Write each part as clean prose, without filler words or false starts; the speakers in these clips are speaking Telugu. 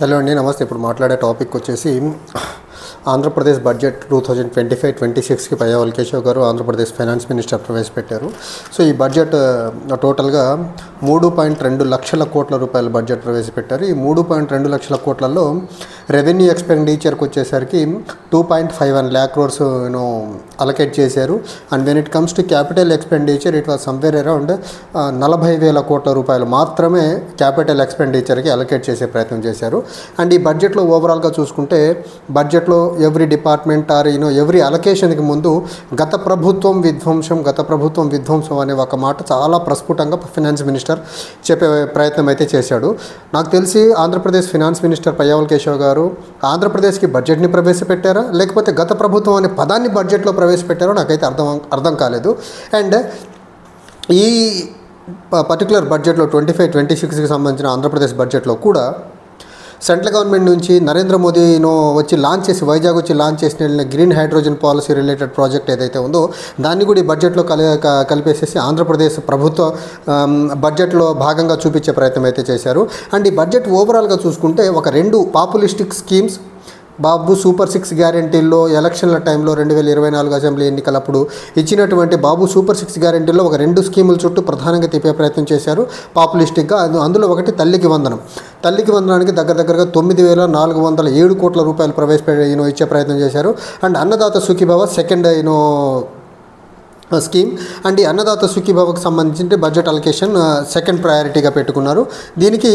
హలో అండి, నమస్తే. ఇప్పుడు మాట్లాడే టాపిక్ వచ్చేసి ఆంధ్రప్రదేశ్ బడ్జెట్ 2025-26కి పయ్యావుల కేశవ్ గారు ఆంధ్రప్రదేశ్ ఫైనాన్స్ మినిస్టర్ ప్రవేశపెట్టారు. సో ఈ బడ్జెట్ టోటల్గా 3.2 లక్షల కోట్ల రూపాయల బడ్జెట్ ప్రవేశపెట్టారు. ఈ 3.2 లక్షల కోట్లలో రెవెన్యూ ఎక్స్పెండిచర్కి వచ్చేసరికి 2.51 lakh crores అలొకేట్ చేశారు. And when it comes to capital expenditure it was somewhere around 40,000 కోట్ల రూపాయలు మాత్రమే క్యాపిటల్ ఎక్స్పెండిచర్కి అలొకేట్ చేసే ప్రయత్నం చేశారు. అండ్ ఈ బడ్జెట్లో ఓవరాల్గా చూసుకుంటే బడ్జెట్లో ఎవ్రీ డిపార్ట్మెంట్ ఆర్ ఎవ్రీ అలొకేషన్కి ముందు గత ప్రభుత్వం విధ్వంసం అనే ఒక మాట చాలా ప్రస్ఫుటంగా ఫైనాన్స్ మినిస్టర్ చెప్పే ప్రయత్నం అయితే చేశాడు. నాకు తెలిసి ఆంధ్రప్రదేశ్ ఫైనాన్స్ మినిస్టర్ పయ్యావుల కేశవ్ గారు ఆంధ్రప్రదేశ్కి బడ్జెట్ని ప్రవేశపెట్టారా లేకపోతే గత ప్రభుత్వం అనే పదాన్ని బడ్జెట్లో ప్రవేశపెట్టారో నాకైతే అర్థం కాలేదు. అండ్ ఈ పర్టికులర్ బడ్జెట్లో 25-26కి సంబంధించిన ఆంధ్రప్రదేశ్ బడ్జెట్లో కూడా సెంట్రల్ గవర్నమెంట్ నుంచి నరేంద్ర మోదీ వచ్చి లాంచ్ చేసి వైజాగ్ వచ్చి లాంచ్ చేసిన వెళ్ళిన green hydrogen policy related project ఏదైతే ఉందో దాన్ని కూడా ఈ బడ్జెట్లో కలిపేసేసి ఆంధ్రప్రదేశ్ ప్రభుత్వ బడ్జెట్లో భాగంగా చూపించే ప్రయత్నం అయితే చేశారు. అండ్ ఈ బడ్జెట్ ఓవరాల్గా చూసుకుంటే ఒక 2 పాపులిస్టిక్ స్కీమ్స్ బాబు సూపర్ 6 గ్యారెంటీల్లో ఎలక్షన్ల టైంలో 2024 అసెంబ్లీ ఎన్నికలప్పుడు ఇచ్చినటువంటి బాబు సూపర్ 6 గ్యారెంటీల్లో ఒక 2 స్కీముల చుట్టూ ప్రధానంగా తిప్పే ప్రయత్నం చేశారు పాపులిస్టిక్గా. అందులో ఒకటి తల్లికి వందనానికి దగ్గరగా 9,407 కోట్ల రూపాయలు ఇచ్చే ప్రయత్నం చేశారు. And Annadata Sukhibhava second scheme. And ఈ అన్నదాత సుఖీభవకు సంబంధించి బడ్జెట్ అలొకేషన్ సెకండ్ ప్రయారిటీగా పెట్టుకున్నారు. దీనికి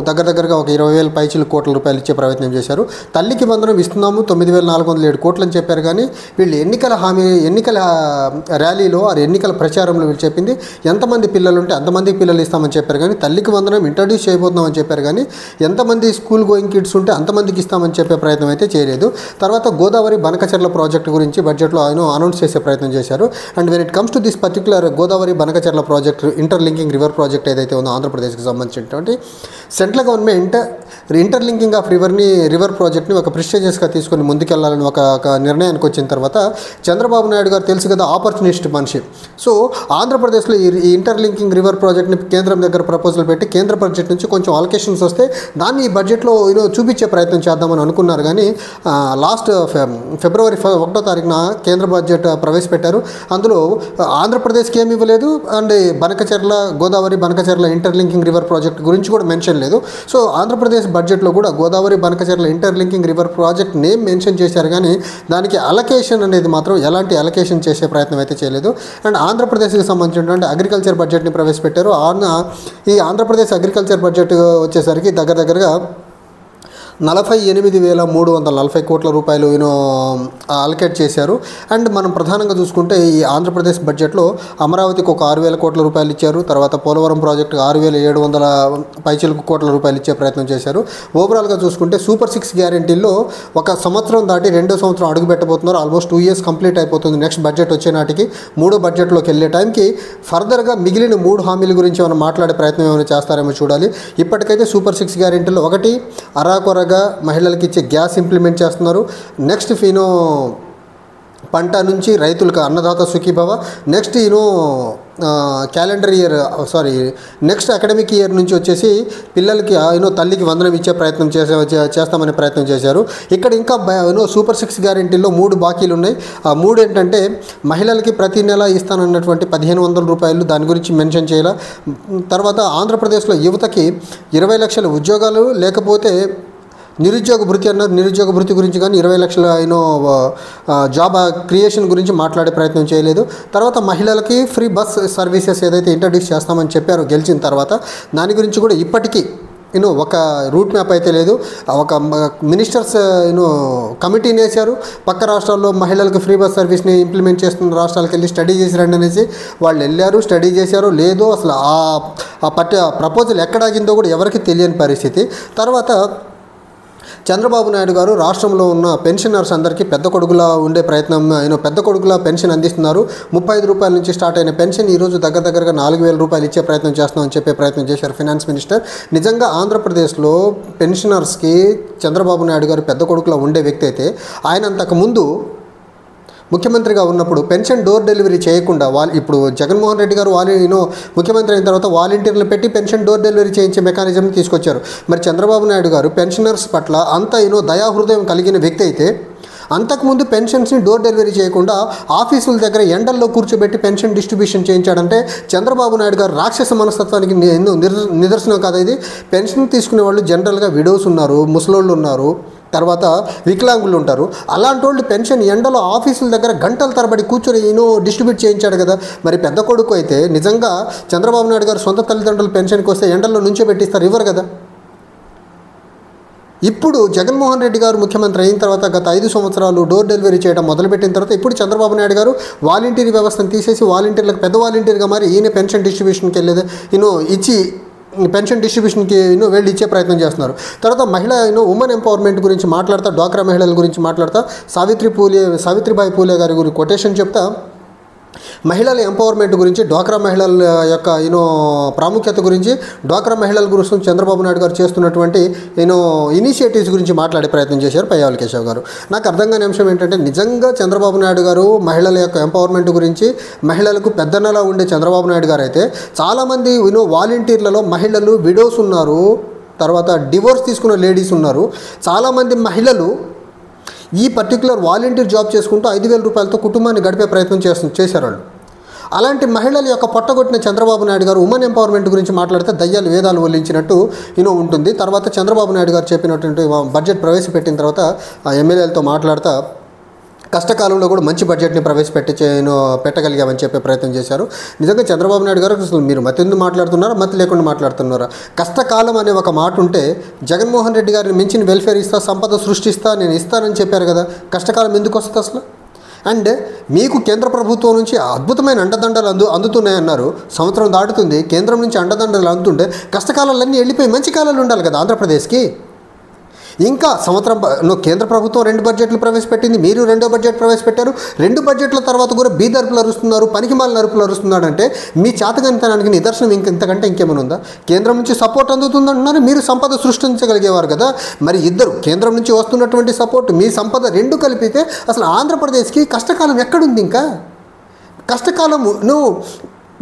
దగ్గరగా ఒక 20,000 పైచిలు కోట్ల రూపాయలు ఇచ్చే ప్రయత్నం చేశారు. తల్లికి వందనం ఇస్తున్నాము 9,407 కోట్లు అని చెప్పారు. కానీ వీళ్ళు ఎన్నికల ర్యాలీలో ఎన్నికల ప్రచారంలో వీళ్ళు చెప్పింది ఎంతమంది పిల్లలు ఉంటే అంతమందికి పిల్లలు ఇస్తామని చెప్పారు. కానీ తల్లికి వందనం ఇంట్రడ్యూస్ చేయబోతున్నామని చెప్పారు. కానీ ఎంతమంది స్కూల్ గోయింగ్ కిడ్స్ ఉంటే అంతమందికి ఇస్తామని చెప్పే ప్రయత్నం అయితే చేయలేదు. తర్వాత గోదావరి బనకచెర్ల ప్రాజెక్టు గురించి బడ్జెట్లో అనౌన్స్ చేసే ప్రయత్నం చేశారు. And when it comes to this particular Godavari Banakacherla project interlinking river project ఏదైతే ఉందో ఆంధ్రప్రదేశ్కి సంబంధించినటువంటి central government interlinking of river ప్రాజెక్ట్ని ఒక ప్రెస్టీజియస్గా తీసుకొని ముందుకెళ్లాలని ఒక నిర్ణయానికి వచ్చిన తర్వాత చంద్రబాబు నాయుడు గారు తెలుసు కదా ఆపర్చునిస్ట్ మనిషి. సో ఆంధ్రప్రదేశ్లో ఈ ఇంటర్లింకింగ్ రివర్ ప్రాజెక్ట్ని కేంద్రం దగ్గర ప్రపోజల్ పెట్టి కేంద్ర బడ్జెట్ నుంచి కొంచెం అలొకేషన్స్ వస్తే దాన్ని ఈ బడ్జెట్లో చూపించే ప్రయత్నం చేద్దామని అనుకున్నారు. కానీ లాస్ట్ ఫిబ్రవరి 1వ తారీఖున కేంద్ర బడ్జెట్ ప్రవేశపెట్టారు. అందులో ఆంధ్రప్రదేశ్కి ఏమి ఇవ్వలేదు. And Godavari Banakacherla interlinking river project గురించి కూడా మెన్షన్ లేదు. సో ఆంధ్రప్రదేశ్ బడ్జెట్లో కూడా Godavari Banakacherla interlinking river project name mention చేశారు. కానీ దానికి అలొకేషన్ అనేది మాత్రం ఎలాంటి అలొకేషన్ చేసే ప్రయత్నం అయితే చేయలేదు. అండ్ ఆంధ్రప్రదేశ్కి సంబంధించినటువంటి అగ్రికల్చర్ బడ్జెట్ని ప్రవేశపెట్టారు. ఈ ఆంధ్రప్రదేశ్ అగ్రికల్చర్ బడ్జెట్ వచ్చేసరికి దగ్గరగా 48,340 కోట్ల రూపాయలు అలొకేట్ చేశారు. అండ్ మనం ప్రధానంగా చూసుకుంటే ఈ ఆంధ్రప్రదేశ్ బడ్జెట్లో అమరావతికి ఒక 6,000 కోట్ల రూపాయలు ఇచ్చారు. తర్వాత పోలవరం ప్రాజెక్టు 6,700 పైచిలకు కోట్ల రూపాయలు ఇచ్చే ప్రయత్నం చేశారు. ఓవరాల్గా చూసుకుంటే సూపర్ 6 గ్యారెంటీల్లో ఒక సంవత్సరం దాటి 2వ సంవత్సరం అడుగు పెట్టబోతున్నారు. ఆల్మోస్ట్ 2 years కంప్లీట్ అయిపోతుంది. నెక్స్ట్ బడ్జెట్ వచ్చే నాటికి 3వ బడ్జెట్లోకి వెళ్ళే టైంకి ఫర్దర్గా మిగిలిన 3 హామీల గురించి ఏమైనా మాట్లాడే ప్రయత్నం ఏమైనా చేస్తారేమో చూడాలి. ఇప్పటికైతే సూపర్ 6 గ్యారెంటీల్లో ఒకటి అరాకొరగా మహిళలకు ఇచ్చే గ్యాస్ ఇంప్లిమెంట్ చేస్తున్నారు. నెక్స్ట్ పంట నుంచి రైతులకు Annadata Sukhibhava, next next academic year నుంచి వచ్చేసి పిల్లలకి తల్లికి వందనం ఇచ్చే ప్రయత్నం చేస్తామనే ప్రయత్నం చేశారు. ఇక్కడ ఇంకా సూపర్ 6 గ్యారెంటీల్లో 3 బాకీలు ఉన్నాయి. ఆ 3 ఏంటంటే మహిళలకి ప్రతి నెల ఇస్తానన్నటువంటి 1,500 రూపాయలు, దాని గురించి మెన్షన్ చేయాల. తర్వాత ఆంధ్రప్రదేశ్లో యువతకి 20 లక్షల ఉద్యోగాలు లేకపోతే నిరుద్యోగ భృతి గురించి కానీ 20 లక్షల జాబ్ క్రియేషన్ గురించి మాట్లాడే ప్రయత్నం చేయలేదు. తర్వాత మహిళలకి ఫ్రీ బస్ సర్వీసెస్ ఏదైతే ఇంట్రడ్యూస్ చేస్తామని చెప్పారో గెలిచిన తర్వాత దాని గురించి కూడా ఇప్పటికీ ఒక రూట్ మ్యాప్ అయితే లేదు. ఒక మినిస్టర్స్ కమిటీని వేశారు. పక్క రాష్ట్రాల్లో మహిళలకు ఫ్రీ బస్ సర్వీస్ని ఇంప్లిమెంట్ చేస్తున్న రాష్ట్రాలకు వెళ్ళి స్టడీ చేసి రండి అనేసి వాళ్ళు వెళ్ళారు. స్టడీ చేశారో లేదో అసలు ఆ ప్రపోజల్ ఎక్కడాగిందో కూడా ఎవరికి తెలియని పరిస్థితి. తర్వాత చంద్రబాబు నాయుడు గారు రాష్ట్రంలో ఉన్న పెన్షనర్స్ అందరికీ పెద్ద కొడుకులా ఉండే ప్రయత్నం పెద్ద కొడుకులా పెన్షన్ అందిస్తున్నారు. 35 రూపాయల నుంచి స్టార్ట్ అయిన పెన్షన్ ఈరోజు దగ్గరగా 4,000 రూపాయలు ఇచ్చే ప్రయత్నం చేస్తున్నామని చెప్పే ప్రయత్నం చేశారు ఫైనాన్స్ మినిస్టర్. నిజంగా ఆంధ్రప్రదేశ్లో పెన్షనర్స్కి చంద్రబాబు నాయుడు గారు పెద్ద కొడుకులా ఉండే వ్యక్తి అయితే ఆయన అంతకుముందు ముఖ్యమంత్రిగా ఉన్నప్పుడు పెన్షన్ డోర్ డెలివరీ చేయకుండా ఇప్పుడు జగన్మోహన్ రెడ్డి గారు ముఖ్యమంత్రి అయిన తర్వాత వాలంటీర్లు పెట్టి పెన్షన్ డోర్ డెలివరీ చేయించే మెకానిజం తీసుకొచ్చారు. మరి చంద్రబాబు నాయుడు గారు పెన్షనర్స్ పట్ల అంత దయాహృదయం కలిగిన వ్యక్తి అయితే అంతకుముందు పెన్షన్స్ని డోర్ డెలివరీ చేయకుండా ఆఫీసుల దగ్గర ఎండల్లో కూర్చోబెట్టి పెన్షన్ డిస్ట్రిబ్యూషన్ చేయించాడంటే చంద్రబాబు నాయుడు గారు రాక్షస మనస్తత్వానికి ఎన్నో నిదర్శనం కాదా ఇది? పెన్షన్ తీసుకునే వాళ్ళు జనరల్గా విడోస్ ఉన్నారు, ముసలోళ్ళు ఉన్నారు, తర్వాత వికలాంగులు ఉంటారు. అలాంటి వాళ్ళు పెన్షన్ ఎండలో ఆఫీసుల దగ్గర గంటల తరబడి కూర్చొని డిస్ట్రిబ్యూట్ చేయించాడు కదా. మరి పెద్ద కొడుకు అయితే నిజంగా చంద్రబాబు నాయుడు గారు సొంత తల్లిదండ్రులు పెన్షన్కి వస్తే ఎండల్లో నుంచో పెట్టిస్తారు, ఇవ్వరు కదా. ఇప్పుడు జగన్మోహన్ రెడ్డి గారు ముఖ్యమంత్రి అయిన తర్వాత గత 5 సంవత్సరాలు డోర్ డెలివరీ చేయడం మొదలుపెట్టిన తర్వాత ఇప్పుడు చంద్రబాబు నాయుడు గారు వాలంటీర్ వ్యవస్థను తీసేసి వాలంటీర్లకు పెద్ద వాలంటీర్గా మరి ఈయన పెన్షన్ డిస్ట్రిబ్యూషన్కి వెళ్ళేది ఇచ్చి పెన్షన్ డిస్ట్రిబ్యూషన్కి వెళ్ళి ఇచ్చే ప్రయత్నం చేస్తున్నారు. తర్వాత ఉమెన్ ఎంపవర్మెంట్ గురించి మాట్లాడతా, డ్వాక్రా మహిళల గురించి మాట్లాడతా, సావిత్రిబాయి పూలే గారి గురించి కొటేషన్ చెప్తా, మహిళల ఎంపవర్మెంట్ గురించి, డ్వాక్రా మహిళల యొక్క ప్రాముఖ్యత గురించి, డ్వాక్రా మహిళల గురించి చంద్రబాబు నాయుడు గారు చేస్తున్నటువంటి ఇనిషియేటివ్స్ గురించి మాట్లాడే ప్రయత్నం చేశారు పయ్యావుల కేశవ్ గారు. నాకు అర్థం కాని అంశం ఏంటంటే నిజంగా చంద్రబాబు నాయుడు గారు మహిళల యొక్క ఎంపవర్మెంట్ గురించి, మహిళలకు పెద్దనలా ఉండే చంద్రబాబు నాయుడు గారు అయితే చాలామంది వాలంటీర్లలో మహిళలు విడోస్ ఉన్నారు, తర్వాత డివోర్స్ తీసుకున్న లేడీస్ ఉన్నారు. చాలామంది మహిళలు ఈ పర్టికులర్ వాలంటీర్ జాబ్ చేసుకుంటూ 5,000 రూపాయలతో కుటుంబాన్ని గడిపే ప్రయత్నం చేశారు వాళ్ళు. అలాంటి మహిళల యొక్క పొట్టగొట్టిన చంద్రబాబు నాయుడు గారు ఉమెన్ ఎంపవర్మెంట్ గురించి మాట్లాడితే దయ్యాలు వేదాలు వల్లించినట్టు ఉంటుంది. తర్వాత చంద్రబాబు నాయుడు గారు చెప్పినటువంటి బడ్జెట్ ప్రవేశపెట్టిన తర్వాత ఎమ్మెల్యేలతో మాట్లాడుతూ కష్టకాలంలో కూడా మంచి బడ్జెట్ని పెట్టగలిగామని చెప్పే ప్రయత్నం చేశారు. నిజంగా చంద్రబాబు నాయుడు గారు అసలు మీరు మతి ఎందుకు మాట్లాడుతున్నారా, మతి లేకుండా మాట్లాడుతున్నారా? కష్టకాలం అనే ఒక మాట ఉంటే జగన్మోహన్ రెడ్డి గారిని మించిన వెల్ఫేర్ ఇస్తా, సంపద సృష్టిస్తా, నేను ఇస్తానని చెప్పారు కదా. కష్టకాలం ఎందుకు వస్తుంది అసలు? అండ్ మీకు కేంద్ర ప్రభుత్వం నుంచి అద్భుతమైన అండదండలు అందుతున్నాయన్నారు. సంవత్సరం దాటుతుంది, కేంద్రం నుంచి అండదండలు అందుతుంటే కష్టకాలాలన్నీ వెళ్ళిపోయి మంచి కాలాలు ఉండాలి కదా ఆంధ్రప్రదేశ్కి. ఇంకా సంవత్సరం కేంద్ర ప్రభుత్వం 2 బడ్జెట్లు ప్రవేశపెట్టింది, మీరు 2వ బడ్జెట్ ప్రవేశపెట్టారు. 2 బడ్జెట్ల తర్వాత కూడా బీదరుపులు అరుస్తున్నారు, పనికిమాలిన అరుపులు అరుస్తున్నాడంటే మీ చేతగానితనానికి నిదర్శనం ఇంతకంటే ఇంకేమైనా ఉందా? కేంద్రం నుంచి సపోర్ట్ అందుతుందంటున్నారు, మీరు సంపద సృష్టించగలిగేవారు కదా. మరి ఇద్దరు కేంద్రం నుంచి వస్తున్నటువంటి సపోర్ట్, మీ సంపద 2 కలిపితే అసలు ఆంధ్రప్రదేశ్కి కష్టకాలం ఎక్కడుంది? ఇంకా కష్టకాలం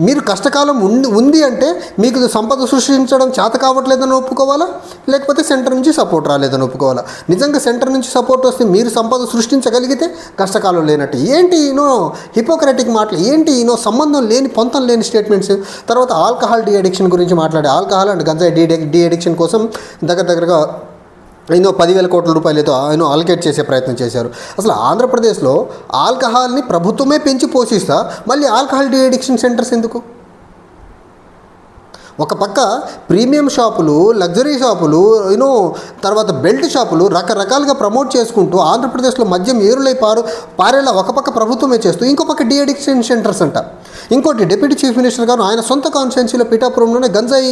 మీరు కష్టకాలం ఉంది అంటే మీకు సంపద సృష్టించడం చేత కావట్లేదని ఒప్పుకోవాలా, లేకపోతే సెంటర్ నుంచి సపోర్ట్ రాలేదని ఒప్పుకోవాలా? నిజంగా సెంటర్ నుంచి సపోర్ట్ వస్తే మీరు సంపద సృష్టించగలిగితే కష్టకాలం లేనట్టు. ఏంటి హిపోక్రటిక్ మాటలు, ఏంటి సంబంధం లేని పొంతం లేని స్టేట్మెంట్స్. తర్వాత ఆల్కహాల్ డీ అడిక్షన్ గురించి మాట్లాడే, ఆల్కహాల్ అండ్ గంజాయి డీ అడిక్షన్ కోసం దగ్గరగా 10,000 కోట్ల రూపాయలు ఏదో అలొకేట్ చేసే ప్రయత్నం చేశారు. అసలు ఆంధ్రప్రదేశ్లో ఆల్కహాల్ని ప్రభుత్వమే పెంచి పోషిస్తా మళ్ళీ ఆల్కహాల్ డీ అడిక్షన్ సెంటర్స్ ఎందుకు? ఒక పక్క ప్రీమియం షాపులు, లగ్జరీ షాపులు, తర్వాత బెల్ట్ షాపులు రకరకాలుగా ప్రమోట్ చేసుకుంటూ ఆంధ్రప్రదేశ్లో మద్యం ఏరులై పారేలా ఒక పక్క ప్రభుత్వమే చేస్తూ ఇంకో పక్క డీ అడిక్షన్ సెంటర్స్ అంట. ఇంకోటి డిప్యూటీ చీఫ్ మినిస్టర్ గారు ఆయన సొంత కాన్స్టిట్యున్సీలో పిఠాపురంలోనే గంజాయి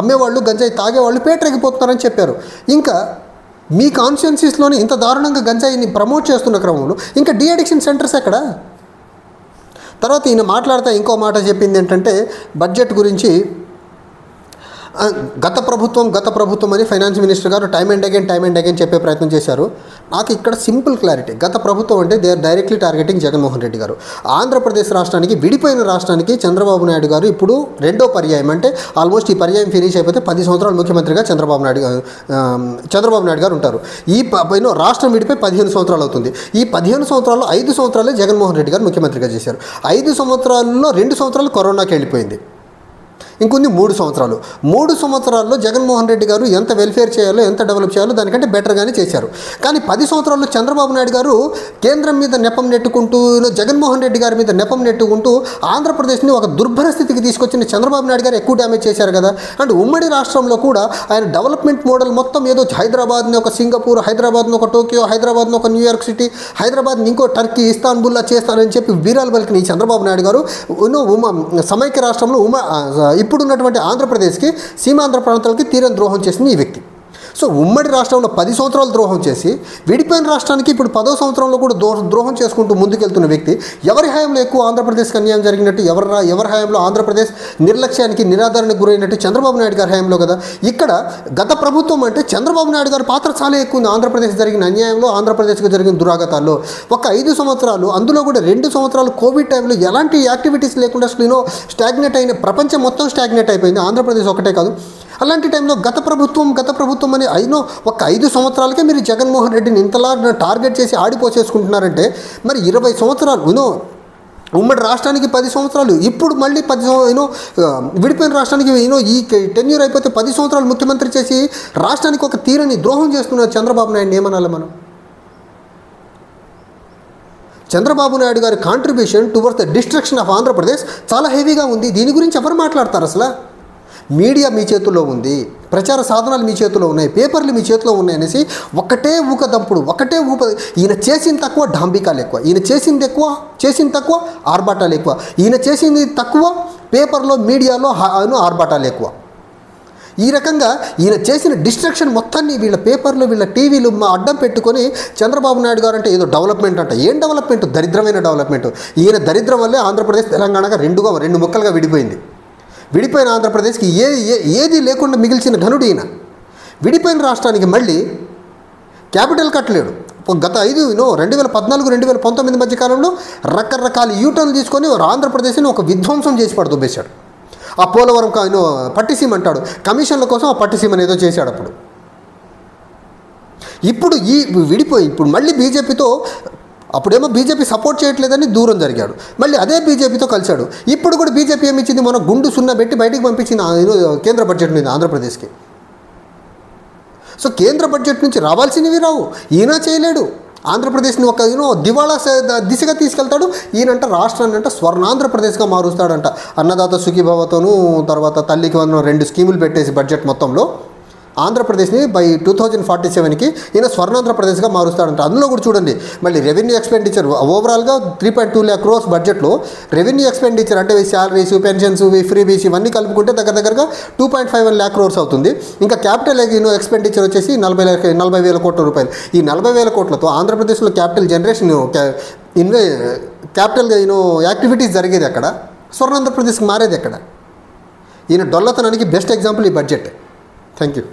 అమ్మేవాళ్ళు, గంజాయి తాగేవాళ్ళు పేటరేగిపోతున్నారని చెప్పారు. ఇంకా మీ కాన్స్టిట్యున్సీస్లోనే ఇంత దారుణంగా గంజాయిని ప్రమోట్ చేస్తున్న క్రమంలో ఇంకా డీ అడిక్షన్ సెంటర్స్ ఎక్కడ? తర్వాత ఈయన మాట్లాడుతూ ఇంకో మాట చెప్పింది ఏంటంటే బడ్జెట్ గురించి గత ప్రభుత్వం అని ఫైనాన్స్ మినిస్టర్ గారు టైమ్ అండ్ అగైన్ చెప్పే ప్రయత్నం చేశారు. నాకు ఇక్కడ సింపుల్ క్లారిటీ, గత ప్రభుత్వం అంటే they are directly targeting Jaganmohan Reddy garu. Andhra Pradesh రాష్ట్రానికి, విడిపోయిన రాష్ట్రానికి చంద్రబాబు నాయుడు గారు ఇప్పుడు 2వ పర్యాయం, అంటే ఆల్మోస్ట్ ఈ పర్యాయం ఫినిష్ అయిపోతే 10 సంవత్సరాలు ముఖ్యమంత్రిగా చంద్రబాబు నాయుడు గారు ఉంటారు. ఈ రాష్ట్రం విడిపోయి 15 సంవత్సరాలు అవుతుంది. ఈ 15 సంవత్సరాల్లో 5 సంవత్సరాలే జగన్మోహన్ రెడ్డి గారు ముఖ్యమంత్రిగా చేశారు. 5 సంవత్సరాల్లో 2 సంవత్సరాలు కరోనాకి వెళ్ళిపోయింది, ఇంకొన్ని 3 సంవత్సరాలు. 3 సంవత్సరాల్లో జగన్మోహన్ రెడ్డి గారు ఎంత వెల్ఫేర్ చేయాలో, ఎంత డెవలప్ చేయాలో దానికంటే బెటర్గానే చేశారు. కానీ 10 సంవత్సరాల్లో చంద్రబాబు నాయుడు గారు కేంద్రం మీద నెపం నెట్టుకుంటూ, జగన్మోహన్ రెడ్డి గారి మీద నెపం నెట్టుకుంటూ ఆంధ్రప్రదేశ్ని ఒక దుర్భర స్థితికి తీసుకొచ్చిన చంద్రబాబు నాయుడు గారు ఎక్కువ డ్యామేజ్ చేశారు కదా. అండ్ ఉమ్మడి రాష్ట్రంలో కూడా ఆయన డెవలప్మెంట్ మోడల్ మొత్తం ఏదో హైదరాబాద్ని ఒక సింగపూర్, హైదరాబాద్ని ఒక టోక్యో, హైదరాబాద్ని ఒక న్యూయార్క్ సిటీ, హైదరాబాద్ని ఇంకో టర్కీ, ఇస్తాన్బుల్లా చేస్తానని చెప్పి వీరాలు పలికిన ఈ చంద్రబాబు నాయుడు గారు సమైక్య రాష్ట్రంలో ఇప్పుడున్నటువంటి ఆంధ్రప్రదేశ్కి, సీమాంధ్ర ప్రాంతాలకి తీరం ద్రోహం చేసింది ఈ వ్యక్తి. సో ఉమ్మడి రాష్ట్రంలో 10 సంవత్సరాలు ద్రోహం చేసి విడిపోయిన రాష్ట్రానికి ఇప్పుడు 10వ సంవత్సరంలో కూడా ద్రోహం చేసుకుంటూ ముందుకెళ్తున్న వ్యక్తి ఎవరి హయాంలో ఎక్కువ ఆంధ్రప్రదేశ్కి అన్యాయం జరిగినట్టు, ఎవరి హయాంలో ఆంధ్రప్రదేశ్ నిర్లక్ష్యానికి నిరాదరణకు గురైనట్టు చంద్రబాబు నాయుడు గారి హయాంలో కదా. ఇక్కడ గత ప్రభుత్వం అంటే చంద్రబాబు నాయుడు గారి పాత్ర చాలా ఎక్కువ ఉంది ఆంధ్రప్రదేశ్ జరిగిన అన్యాయంలో, ఆంధ్రప్రదేశ్కి జరిగిన దురాగతాల్లో. ఒక 5 సంవత్సరాలు, అందులో కూడా 2 సంవత్సరాలు కోవిడ్ టైంలో ఎలాంటి యాక్టివిటీస్ లేకుండా అసలు స్టాగ్నేట్ అయిన, ప్రపంచం మొత్తం స్టాగ్నేట్ అయిపోయింది, ఆంధ్రప్రదేశ్ ఒకటే కాదు. అలాంటి టైంలో గత ప్రభుత్వం అని ఒక 5 సంవత్సరాలకే మీరు జగన్మోహన్ రెడ్డిని ఇంతలా టార్గెట్ చేసి ఆడిపోసేసుకుంటున్నారంటే మరి 20 సంవత్సరాలు ఉమ్మడి రాష్ట్రానికి 10 సంవత్సరాలు, ఇప్పుడు మళ్ళీ 10 విడిపోయిన రాష్ట్రానికి ఈ టెన్యూర్ అయిపోతే 10 సంవత్సరాలు ముఖ్యమంత్రి చేసి రాష్ట్రానికి ఒక తీరని ద్రోహం చేస్తున్న చంద్రబాబు నాయుడు ఏమనాలి మనం? చంద్రబాబు నాయుడు గారి contribution towards the destruction of Andhra Pradesh చాలా హెవీగా ఉంది. దీని గురించి ఎవరు మాట్లాడతారు అసలు? మీడియా మీ చేతుల్లో ఉంది, ప్రచార సాధనాలు మీ చేతిలో ఉన్నాయి, పేపర్లు మీ చేతిలో ఉన్నాయి అనేసి ఒకటే ఊకదంపుడు, ఈయన చేసింది తక్కువ డాంబికాలు ఎక్కువ, ఈయన చేసింది తక్కువ ఆర్భాటాలు ఎక్కువ, ఈయన చేసింది తక్కువ పేపర్లో మీడియాలో ఆర్భాటాలు ఎక్కువ. ఈ రకంగా ఈయన చేసిన డిస్ట్రక్షన్ మొత్తాన్ని వీళ్ళ పేపర్లు, వీళ్ళ టీవీలు అడ్డం పెట్టుకొని చంద్రబాబు నాయుడు గారు అంటే ఏదో డెవలప్మెంట్ అంట. ఏం డెవలప్మెంట్? దరిద్రమైన డెవలప్మెంట్. ఈయన దరిద్రం వల్లే ఆంధ్రప్రదేశ్ తెలంగాణగా రెండు ముక్కలుగా విడిపోయింది. విడిపోయిన ఆంధ్రప్రదేశ్కి ఏది లేకుండా మిగిల్చిన ఘనుడు ఈయన. విడిపోయిన రాష్ట్రానికి మళ్ళీ క్యాపిటల్ కట్టలేడు. గత 2014-2019 మధ్య కాలంలో రకరకాల యూటర్న్లు తీసుకొని ఆంధ్రప్రదేశ్ని ఒక విధ్వంసం చేసి పడుతూపేశాడు. ఆ పోలవరం పట్టిసీమ అంటాడు, కమిషన్ల కోసం ఆ పట్టిసీమని ఏదో చేశాడు అప్పుడు. ఇప్పుడు ఇప్పుడు మళ్ళీ బీజేపీతో, అప్పుడేమో బీజేపీ సపోర్ట్ చేయట్లేదని దూరం జరిగాడు, మళ్ళీ అదే బీజేపీతో కలిశాడు. ఇప్పుడు కూడా బీజేపీ ఏమి ఇచ్చింది? మన గుండు సున్నా పెట్టి బయటికి పంపించింది కేంద్ర బడ్జెట్ మీద ఆంధ్రప్రదేశ్కి. సో కేంద్ర బడ్జెట్ నుంచి రావాల్సినవి రావు, ఈయన చేయలేడు. ఆంధ్రప్రదేశ్ని ఒక దివాళా దిశగా తీసుకెళ్తాడు. ఈయనంట రాష్ట్రాన్ని అంట స్వర్ణాంధ్రప్రదేశ్గా మారుస్తాడంట. అన్నదాత సుఖీభావతోనూ తర్వాత తల్లికి వందనం 2 స్కీములు పెట్టేసి బడ్జెట్ మొత్తంలో ఆంధ్రప్రదేశ్ని బై 2047కి ఈయన స్వర్ణాంధ్రప్రదేశ్గా మారుస్తాడంట. అందులో కూడా చూడండి మళ్ళీ రెవెన్యూ ఎక్స్పెండిచర్ ఓవరాల్గా 3.2 lakh crores బడ్జెట్లో రెవెన్యూ ఎక్స్పెండిచర్ అంటే శాలరీస్, పెన్షన్స్, ఫ్రీబీస్ ఇవన్నీ కలుపుకుంటే దగ్గరగా 2.51 lakh crores అవుతుంది. ఇంకా క్యాపిటల్ ఎక్స్పెండిచర్ వచ్చేసి 40,000 కోట్ల రూపాయలు. ఈ 40,000 కోట్లతో ఆంధ్రప్రదేశ్లో క్యాపిటల్ జనరేషన్ క్యాపిటల్ యాక్టివిటీస్ జరిగేది ఎక్కడ? స్వర్ణాంధ్రప్రదేశ్కి మారేది ఎక్కడ? ఈయన డొల్లతనానికి బెస్ట్ ఎగ్జాంపుల్ ఈ బడ్జెట్. Thank you.